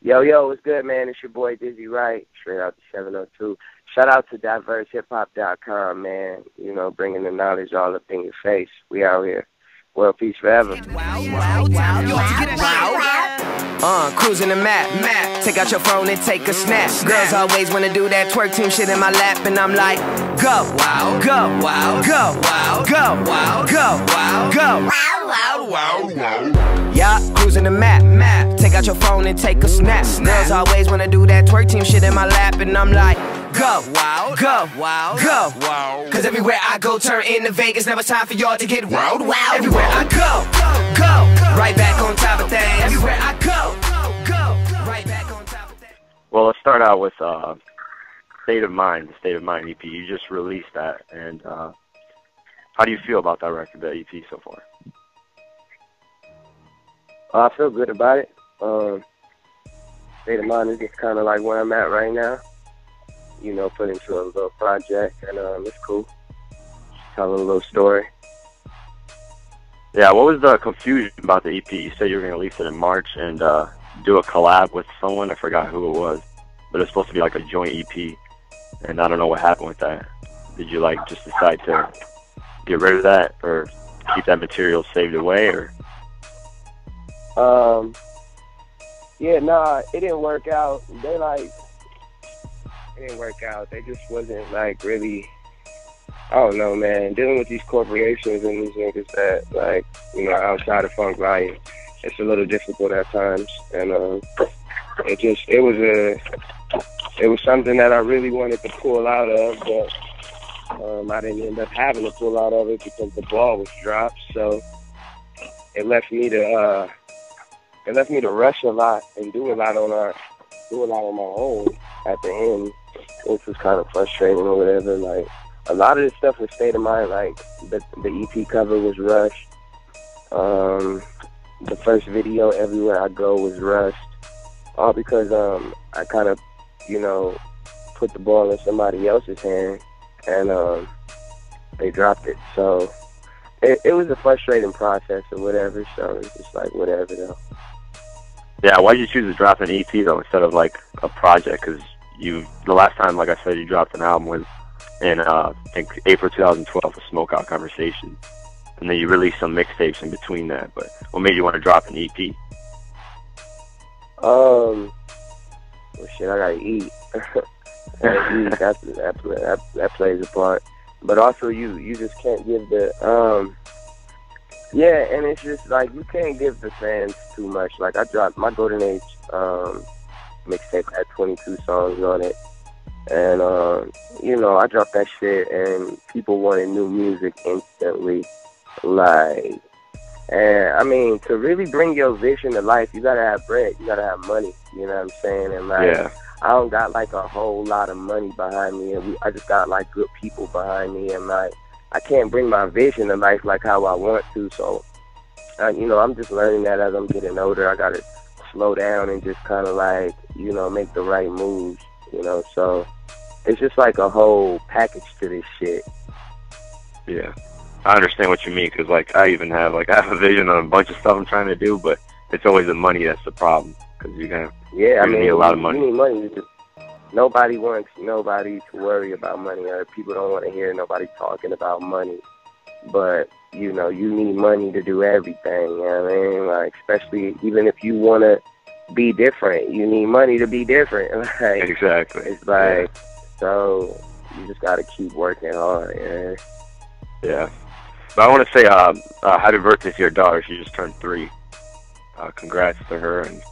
Yo, what's good, man? It's your boy Dizzy Wright, straight out the 702. Shout out to diversehiphop.com, man. You know, bringing the knowledge all up in your face. We out here. World peace forever. Cruising the map. Take out your phone and take a snap. Girls always wanna do that twerk team shit in my lap, and I'm like, go, go, go, go, go. Yeah, cruising the map. Take out your phone and take a snap. Girls always wanna do that twerk team shit in my lap, and I'm like, go, go, go. Cause everywhere I go, turn into Vegas. Never time for y'all to get wild. Everywhere I go, right back on top of things. Everywhere I go, right back on top of things. Well, let's start out with State of Mind, the State of Mind EP. You just released that, and how do you feel about that record, the EP so far? I feel good about it. State of Mind is just kind of like where I'm at right now. You know, put into a little project, and it's cool. Just telling a little story. Yeah, what was the confusion about the EP? You said you were going to release it in March and do a collab with someone. I forgot who it was, but it's supposed to be like a joint EP, and I don't know what happened with that. Did you like just decide to get rid of that, or keep that material saved away, or? Yeah, nah, it didn't work out. It didn't work out. They just wasn't like really, I don't know, man. Dealing with these corporations and these niggas that, like, you know, outside of funk life, it's a little difficult at times. And it was something that I really wanted to pull out of, but I didn't end up having to pull out of it because the ball was dropped. So it left me to rush a lot and do a lot on my own at the end, which was kind of frustrating or whatever. Like, a lot of this stuff was State of Mind. Like, the EP cover was rushed. The first video, Everywhere I Go, was rushed. All because I kind of, you know, put the ball in somebody else's hand, and they dropped it. So it was a frustrating process or whatever. So it's just like, whatever, though. Yeah, why did you choose to drop an EP, though, instead of, like, a project? Because the last time, like I said, you dropped an album was in, I think, April 2012, a Smokeout Conversation. And then you released some mixtapes in between that. But what made you want to drop an EP? Well, shit, I gotta eat. That plays a part. But also, you just can't give the, yeah, and it's just like, you can't give the fans too much. Like, I dropped my Golden Age mixtape, had 22 songs on it, and you know, I dropped that shit, and people wanted new music instantly. Like, and I mean, to really bring your vision to life, you gotta have bread, you gotta have money. You know what I'm saying? And like, yeah. I don't got like a whole lot of money behind me, and I just got like good people behind me, and like, I can't bring my vision to life like how I want to. So, you know, I'm just learning that as I'm getting older. I gotta slow down and just kind of like, you know, make the right moves, you know. So it's just like a whole package to this shit. Yeah, I understand what you mean, because like I have a vision on a bunch of stuff I'm trying to do, but it's always the money that's the problem, because you need a lot of money. You need money. Nobody wants nobody to worry about money, or people don't want to hear nobody talking about money. But, you know, you need money to do everything, you know what I mean? Like, especially even if you want to be different, you need money to be different. Like, exactly. It's like, so you just got to keep working hard, yeah. Yeah. But I want to say happy birthday to your daughter. She just turned 3. Congrats to her. And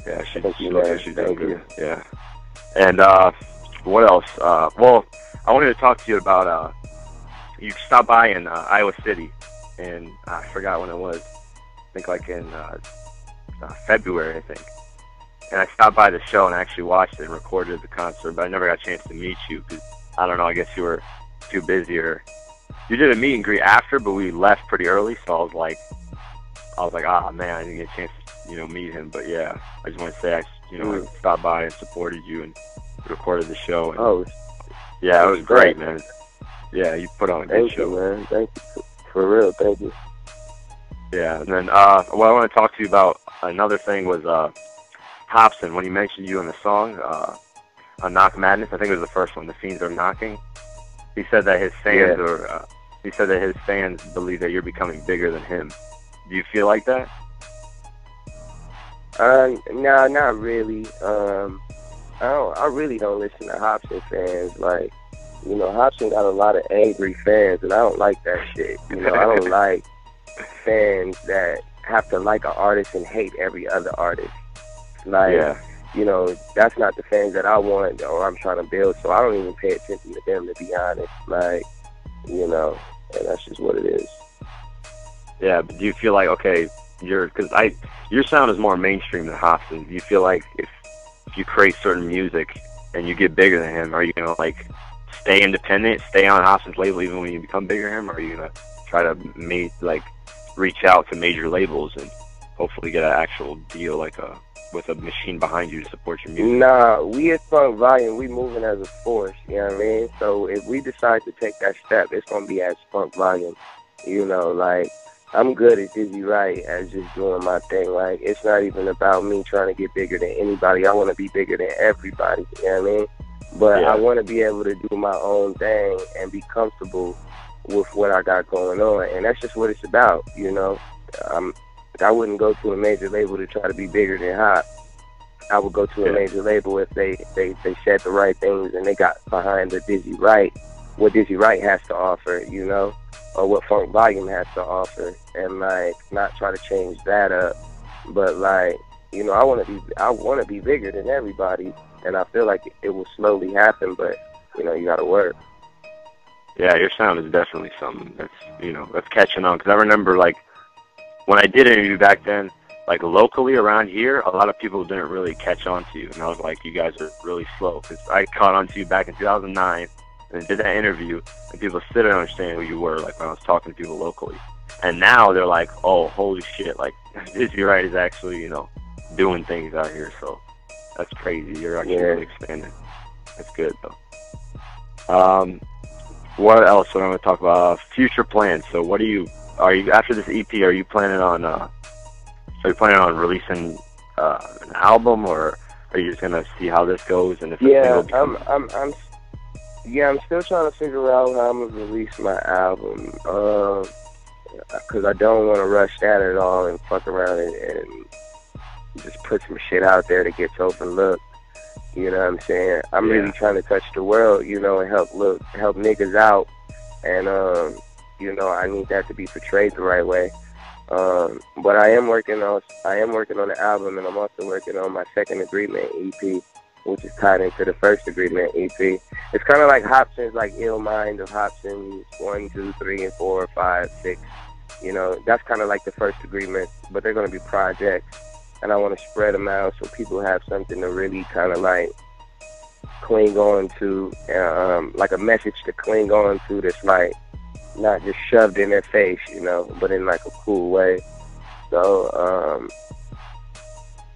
yeah, she looks like she's doing good. Yeah. And what else? Well, I wanted to talk to you about, you stopped by in Iowa City, and I forgot when it was. I think like in February, I think. And I stopped by the show and I actually watched it and recorded the concert, but I never got a chance to meet you because, I don't know, I guess you were too busy, or you did a meet and greet after, but we left pretty early, so I was like, ah, man, I didn't get a chance to, you know, meet him. But yeah, I just want to say I stopped by and supported you and recorded the show. And, yeah, it was great, man. Yeah, you put on a good show. Man. Thank you. For real, thank you. Yeah, and then what I want to talk to you about, another thing was Hopsin, when he mentioned you in the song, on Knock Madness, I think it was the first one, The Fiends Are Knocking. He said that his fans believe that you're becoming bigger than him. Do you feel like that? No, not really. I really don't listen to Hopsin fans. Like, you know, Hopsin got a lot of angry fans, and I don't like that shit. You know, I don't like fans that have to like an artist and hate every other artist. Like, you know, that's not the fans that I want or I'm trying to build, so I don't even pay attention to them, to be honest. Like, you know, and that's just what it is. Yeah, but do you feel like, okay, your sound is more mainstream than Hopsin. Do you feel like if you create certain music and you get bigger than him, are you gonna like stay independent, stay on Hopsin's label even when you become bigger than him, or are you gonna try to reach out to major labels and hopefully get an actual deal with a machine behind you to support your music? Nah, we at Funk Volume, we moving as a force, you know what I mean? So if we decide to take that step, it's gonna be as Funk Volume. You know, like, I'm good at Dizzy Wright as just doing my thing. Like, it's not even about me trying to get bigger than anybody. I want to be bigger than everybody, you know what I mean? But I want to be able to do my own thing and be comfortable with what I got going on. And that's just what it's about, you know? I wouldn't go to a major label to try to be bigger than Hop. I would go to a major label if they said the right things and they got behind the Dizzy Wright, what Dizzy Wright has to offer, you know? Or what Funk Volume has to offer, and like not try to change that up, but like, you know, I want to be bigger than everybody, and I feel like it will slowly happen, but you know, you got to work. Yeah, your sound is definitely something that's catching on. Because I remember like when I did interview back then, like locally around here, a lot of people didn't really catch on to you, and I was like, you guys are really slow. Because I caught on to you back in 2009. And did that interview, and people still didn't understand who you were, like when I was talking to people locally. And now they're like, oh, holy shit, like Dizzy Wright is actually, you know, doing things out here. So that's crazy. You're actually really expanding. That's good though. What else? What I'm going to talk about? Future plans. So what are you after this EP? Are you planning on releasing an album, or are you just going to see how this goes? And if I'm still trying to figure out how I'm going to release my album, because I don't want to rush that at all and fuck around and just put some shit out there that gets overlooked. You know what I'm saying? I'm really trying to touch the world, you know, and help niggas out, and you know, I need that to be portrayed the right way. But I am working on the album, and I'm also working on my Second Agreement EP, which is tied into the First Agreement EP. It's kind of like Hopsin's, like Ill Mind of Hopsin 1, 2, 3, and 4, 5, 6. You know, that's kind of like the First Agreement, but they're going to be projects, and I want to spread them out so people have something to really kind of like cling on to, like a message to cling on to that's like not just shoved in their face, you know, but in like a cool way. So,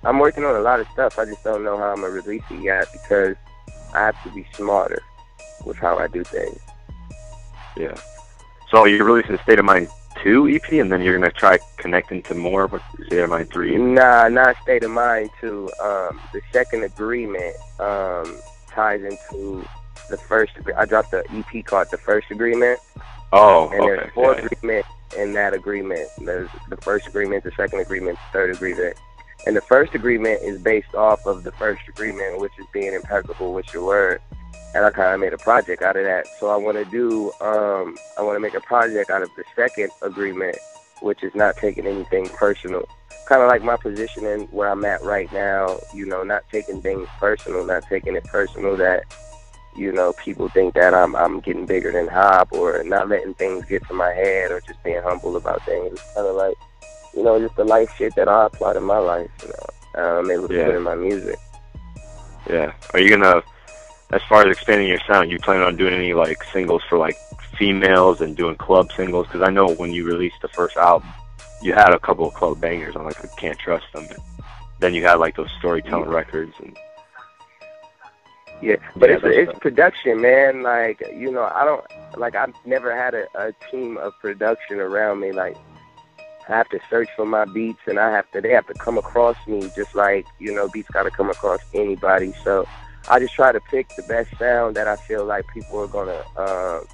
I'm working on a lot of stuff. I just don't know how I'm going to release it yet because I have to be smarter with how I do things. Yeah. So you're releasing State of Mind 2 EP, and then you're going to try connecting to more with State of Mind 3? Nah, not State of Mind 2. The Second Agreement ties into the First. I dropped the EP called The First Agreement. Oh, and there's 4 agreements in that agreement. There's the First Agreement, the Second Agreement, the Third Agreement. And the First Agreement is based off of the First Agreement, which is being impeccable with your word. And I kind of made a project out of that. So I want to make a project out of the Second Agreement, which is not taking anything personal. Kind of like my positioning where I'm at right now, you know, not taking things personal, not taking it personal that, you know, people think that I'm getting bigger than Hop, or not letting things get to my head, or just being humble about things. It's kind of like, you know, just the life shit that I apply to my life, you know, I'm able to put in my music. Yeah. Are you gonna, as far as expanding your sound, you plan on doing any like singles for like females and doing club singles? Because I know when you released the first album, you had a couple of club bangers on like I Can't Trust Them. And then you had like those storytelling records and. Yeah, but it's production, man. Like, you know, I've never had a team of production around me. Like, I have to search for my beats, and they have to come across me just like, you know, beats got to come across anybody. So I just try to pick the best sound that I feel like people are going to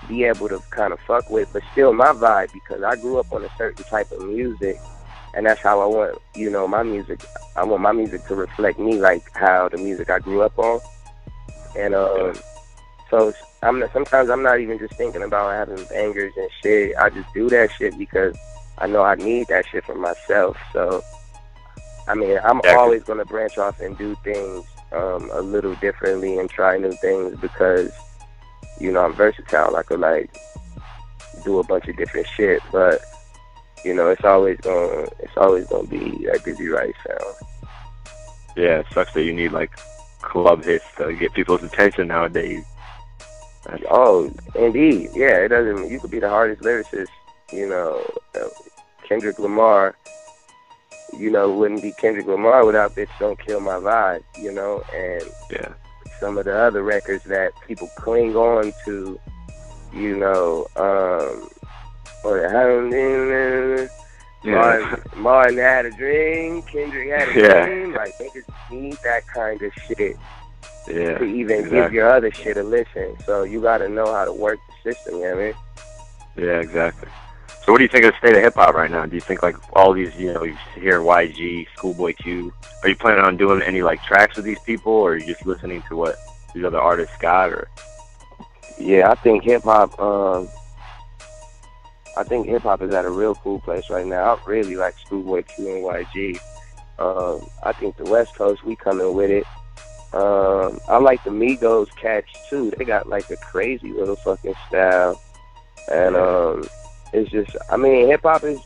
be able to kind of fuck with, but still my vibe, because I grew up on a certain type of music, and that's how I want, you know, my music. I want my music to reflect me, like how the music I grew up on. And so sometimes I'm not even just thinking about having bangers and shit. I just do that shit because I know I need that shit for myself. So, I mean, I'm always going to branch off and do things a little differently and try new things because, you know, I'm versatile. I could, like, do a bunch of different shit, but, you know, it's always gonna be a Dizzy Wright sound. Yeah, it sucks that you need, like, club hits to get people's attention nowadays. Oh, indeed. Yeah, it doesn't. You could be the hardest lyricist, you know. Kendrick Lamar, you know, wouldn't be Kendrick Lamar without Bitch Don't Kill My Vibe, you know. And some of the other records that people cling on to, you know, Martin had a dream, Kendrick had a dream. Like, they just need that kind of shit to even give your other shit a listen. So you got to know how to work the system, you know what I mean? Yeah, exactly. So what do you think of the state of hip-hop right now? Do you think, like, all these, you know, you hear YG, Schoolboy Q, are you planning on doing any, like, tracks with these people, or are you just listening to what these other artists got, or? Yeah, I think hip-hop is at a real cool place right now. I really like Schoolboy Q and YG. I think the West Coast, we coming with it. I like the Migos cats too. They got like a crazy little fucking style. And it's just, I mean, hip hop is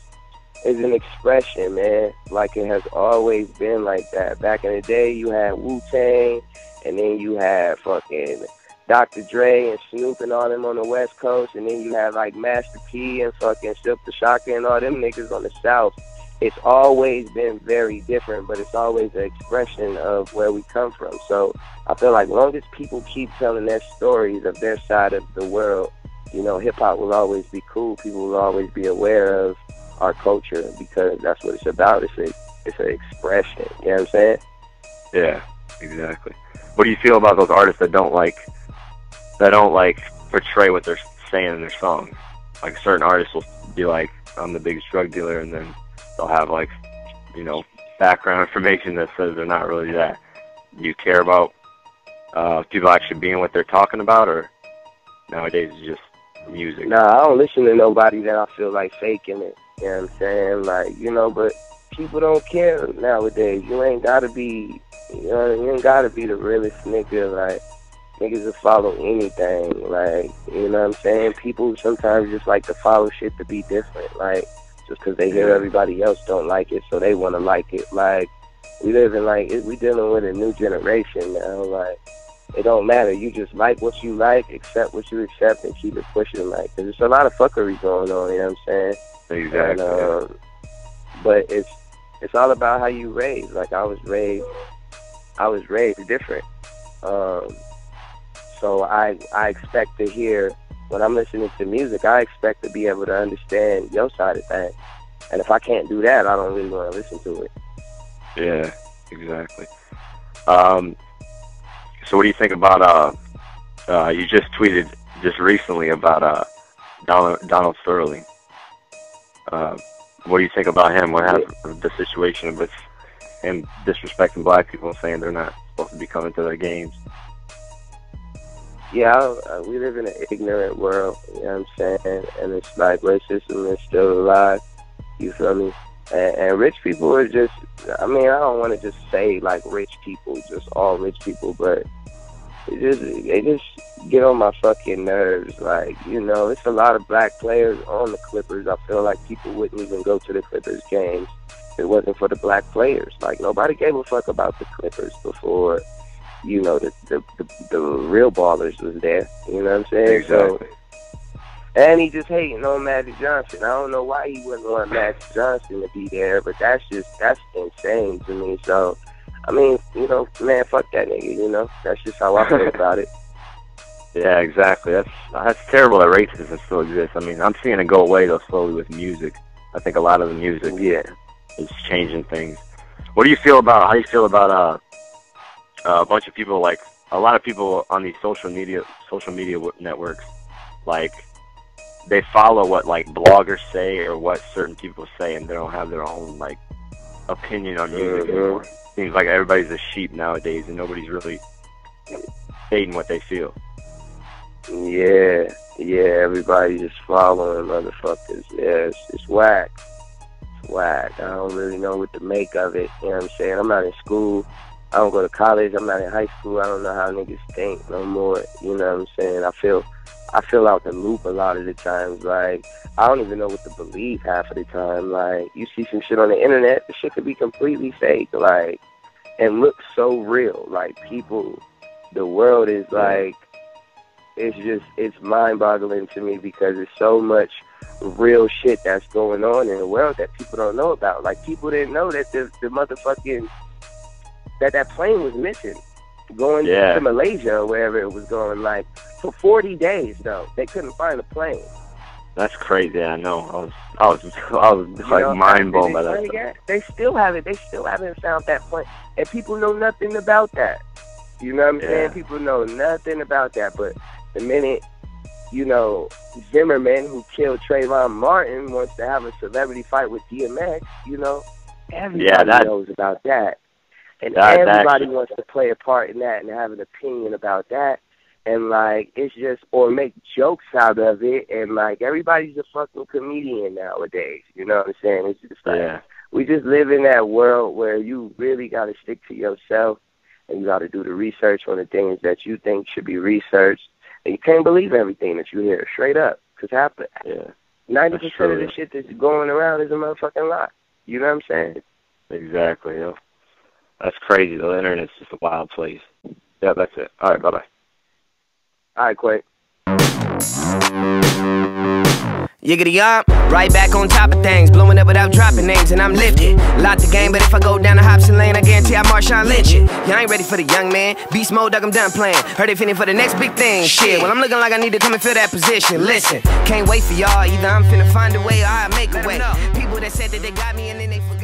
an expression, man. Like, it has always been like that. Back in the day, you had Wu-Tang, and then you had fucking Dr. Dre and Snoop and all them on the West Coast, and then you had like Master P and fucking Silk the Shocker and all them niggas on the South. It's always been very different, but it's always an expression of where we come from. So I feel like as long as people keep telling their stories of their side of the world, you know, hip-hop will always be cool. People will always be aware of our culture because that's what it's about. It's an expression, you know what I'm saying? Yeah, exactly. What do you feel about those artists that don't portray what they're saying in their songs? Like, certain artists will be like, I'm the biggest drug dealer, and then they'll have, like, you know, background information that says they're not really that. Do you care about people actually being what they're talking about, or nowadays it's just music? Nah, I don't listen to nobody that I feel like faking it, you know what I'm saying? Like, you know, but people don't care nowadays. You ain't gotta be, you know, you ain't gotta be the realest nigga. Like, niggas will follow anything. Like, you know what I'm saying? People sometimes just like to follow shit to be different. Like, just because they hear everybody else don't like it, so they want to like it. Like, we dealing with a new generation now. Like, it don't matter. You just like what you like, accept what you accept, and keep it pushing. Like, cause there's a lot of fuckery going on. You know what I'm saying? Exactly. And, but it's all about how you raised. Like, I was raised different. So I expect to hear, when I'm listening to music, I expect to be able to understand your side of things. And if I can't do that, I don't really want to listen to it. Yeah, exactly. So what do you think about, you just tweeted just recently about Donald Sterling. What do you think about him? What happened with the situation with him disrespecting black people and saying they're not supposed to be coming to their games? Yeah, we live in an ignorant world, you know what I'm saying? And it's like racism is still alive, you feel me? And rich people are just, I mean, I don't want to just say like rich people, just all rich people, but they just get on my fucking nerves. Like, you know, it's a lot of black players on the Clippers. I feel like people wouldn't even go to the Clippers games if it wasn't for the black players. Like, nobody gave a fuck about the Clippers before, you know, the real ballers was there. You know what I'm saying? Exactly. So, and he just hating on Magic Johnson. I don't know why he wouldn't want Magic Johnson to be there, but that's insane to me. So, I mean, you know, man, fuck that nigga, you know? That's just how I feel about it. Yeah, exactly. That's terrible that racism still exists. I mean, I'm seeing it go away, though, slowly with music. I think a lot of the music is changing things. How do you feel about a bunch of people, like a lot of people on these social media networks, like they follow what like bloggers say or what certain people say, and they don't have their own like opinion on music anymore. Seems like everybody's a sheep nowadays, and nobody's really stating what they feel. Yeah, everybody just following motherfuckers. Yeah, it's whack. It's whack. I don't really know what to make of it. You know what I'm saying? I'm not in school. I don't go to college. I'm not in high school. I don't know how niggas think no more. You know what I'm saying? I feel out the loop a lot of the times. Like, I don't even know what to believe half of the time. Like, you see some shit on the internet, the shit could be completely fake, like, and look so real. Like, people, the world is like, it's mind-boggling to me because there's so much real shit that's going on in the world that people don't know about. Like, people didn't know that the motherfucking, that plane was missing going to Malaysia or wherever it was going. Like, for 40 days, though, they couldn't find a plane. That's crazy. I know. I was like mind blown by that stuff. They still haven't found that plane, and people know nothing about that. You know what I'm saying? People know nothing about that. But the minute, you know, Zimmerman, who killed Trayvon Martin, wants to have a celebrity fight with DMX, you know, everybody knows about that. And everybody wants to play a part in that and have an opinion about that. And, like, it's just, or make jokes out of it. And, like, everybody's a fucking comedian nowadays. You know what I'm saying? It's just like, we just live in that world where you really got to stick to yourself. And you got to do the research on the things that you think should be researched. And you can't believe everything that you hear, straight up. Because 90% of the shit that's going around is a motherfucking lie. You know what I'm saying? Exactly, yo. That's crazy. The internet's just a wild place. Yeah, that's it. All right, bye-bye. All right, Quake. Yiggity up, right back on top of things, blowing up without dropping names, and I'm lifted. Lock the game, but if I go down the Hopsin lane, I guarantee I Marshawn Lynch it. Y'all ain't ready for the young man. Beast mode, dog, I'm done playing. Heard they feeling for the next big thing. Shit, well, I'm looking like I need to come and fill that position. Listen, can't wait for y'all. Either I'm finna find a way or I make a way. People that said that they got me and then they forgot.